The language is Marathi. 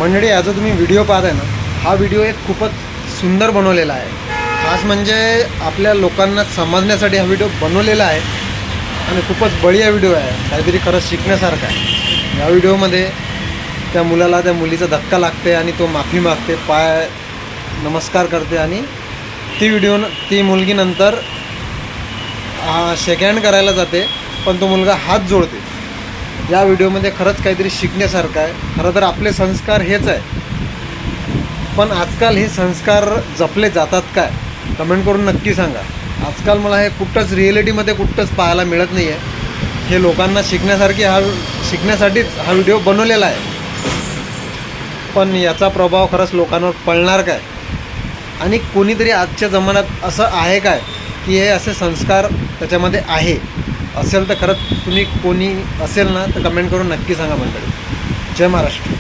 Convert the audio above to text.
मंडळी, हा जो तुम्ही व्हिडिओ पाहत आहे ना, हा व्हिडिओ एक खूपच सुंदर बनवलेला आहे. खास म्हणजे आपल्या लोकांना समजण्यासाठी हा व्हिडिओ बनवलेला आहे आणि खूपच बढिया व्हिडिओ आहे. काहीतरी खरंच शिकण्यासारखं आहे. या व्हिडिओमध्ये त्या मुलाला त्या मुलीचा धक्का लागते आणि तो माफी मागते, पाय नमस्कार करते आणि ती मुलगी नंतर शेक हँड करायला जाते, पण तो मुलगा हात जोडते. या व्हिडिओमध्ये खरंच काहीतरी शिकण्यासारखं आहे. खरं तर आपले संस्कार हेच आहे, पण आजकाल हे संस्कार जपले जातात काय? कमेंट करून नक्की सांगा. आजकाल मला हे कुठंच रिॲलिटीमध्ये कुठंच पाहायला मिळत नाही आहे. हे लोकांना शिकण्यासाठीच हा व्हिडिओ बनवलेला आहे, पण याचा प्रभाव खरंच लोकांवर पडणार काय? आणि कोणीतरी आजच्या जमान्यात असं आहे काय की हे असे संस्कार त्याच्यामध्ये आहे? असेल तर खरंच तुम्ही कोणी असेल ना, तर कमेंट करून नक्की सांगा मंडळी. जय महाराष्ट्र.